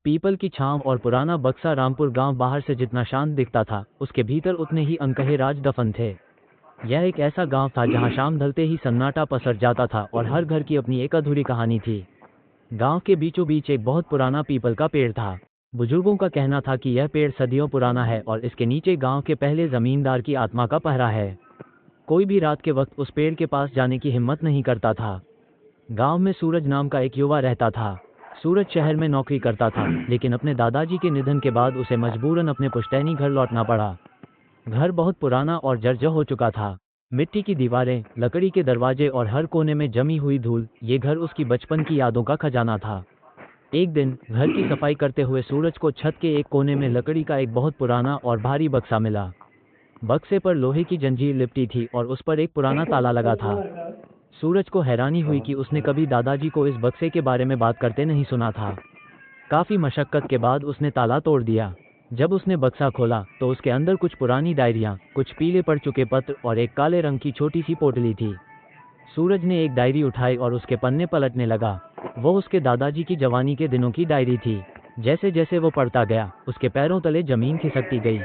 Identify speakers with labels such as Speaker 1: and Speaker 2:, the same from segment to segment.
Speaker 1: People की छांव और पुराना बक्सा रामपुर गांव बाहर से जितना शांत दिखता था, उसके भीतर उतने ही अनकहे राज दफन थे। यह एक ऐसा गांव था जहां शाम ढलते ही सन्नाटा पसर जाता था और हर घर की अपनी एक अधूरी कहानी थी। गांव के बीचों बीच एक बहुत पुराना पीपल का पेड़ था। बुजुर्गों का कहना था कि यह पेड़ सदियों पुराना है और इसके नीचे गांव के पहले जमींदार की आत्मा का पहरा है। कोई भी रात के वक्त उस पेड़ के पास जाने की हिम्मत नहीं करता था। गांव में सूरज नाम का एक युवा रहता था। सूरज शहर में नौकरी करता था, लेकिन अपने दादाजी के निधन के बाद उसे मजबूरन अपने पुश्तैनी घर लौटना पड़ा। घर बहुत पुराना और जर्जर हो चुका था। मिट्टी की दीवारें, लकड़ी के दरवाजे और हर कोने में जमी हुई धूल, ये घर उसकी बचपन की यादों का खजाना था। एक दिन घर की सफाई करते हुए सूरज को छत के एक कोने में लकड़ी का एक बहुत पुराना और भारी बक्सा मिला। बक्से पर लोहे की जंजीर लिपटी थी और उस पर एक पुराना ताला लगा था। सूरज को हैरानी हुई कि उसने कभी दादाजी को इस बक्से के बारे में बात करते नहीं सुना था। काफी मशक्कत के बाद उसने ताला तोड़ दिया। जब उसने बक्सा खोला तो उसके अंदर कुछ पुरानी डायरियां, कुछ पीले पड़ चुके पत्र और एक काले रंग की छोटी सी पोटली थी। सूरज ने एक डायरी उठाई और उसके पन्ने पलटने लगा। वो उसके दादाजी की जवानी के दिनों की डायरी थी। जैसे जैसे वो पढ़ता गया, उसके पैरों तले जमीन खिसकती गई।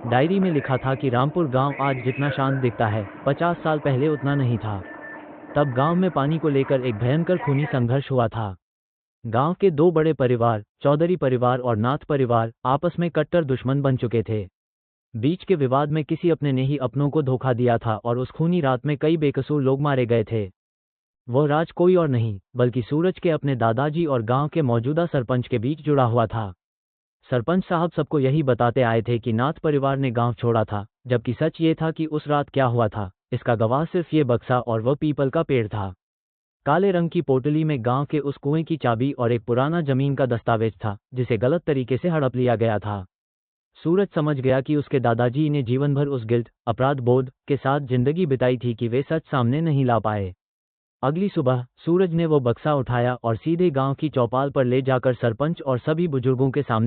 Speaker 1: डायरी में लिखा था कि रामपुर गांव आज जितना शांत दिखता है, 50 साल पहले उतना नहीं था। तब गांव में पानी को लेकर एक भयंकर खूनी संघर्ष हुआ था। गांव के दो बड़े परिवार, चौधरी परिवार और नाथ परिवार, आपस में कट्टर दुश्मन बन चुके थे। बीच के विवाद में किसी अपने ने ही अपनों को धोखा दिया था और उस खूनी रात में कई बेकसूर लोग मारे गए थे। वो राज कोई और नहीं, बल्कि सूरज के अपने दादाजी और गांव के मौजूदा सरपंच के बीच जुड़ा हुआ था। सरपंच साहब सबको यही बताते आए थे कि नाथ परिवार ने गांव छोड़ा था, जबकि सच ये था कि उस रात क्या हुआ था, इसका गवाह सिर्फ ये बक्सा और वह पीपल का पेड़ था। काले रंग की पोटली में गांव के उस कुएं की चाबी और एक पुराना जमीन का दस्तावेज था, जिसे गलत तरीके से हड़प लिया गया था। सूरज समझ गया कि उसके दादाजी ने जीवन भर उस गिल्ट, अपराध बोध के साथ जिंदगी बिताई थी कि वे सच सामने नहीं ला पाए। अगली सुबह सूरज ने वो बक्सा उठाया और सीधे गांव की चौपाल पर ले जाकर सरपंच और सभी बुजुर्गों के सामने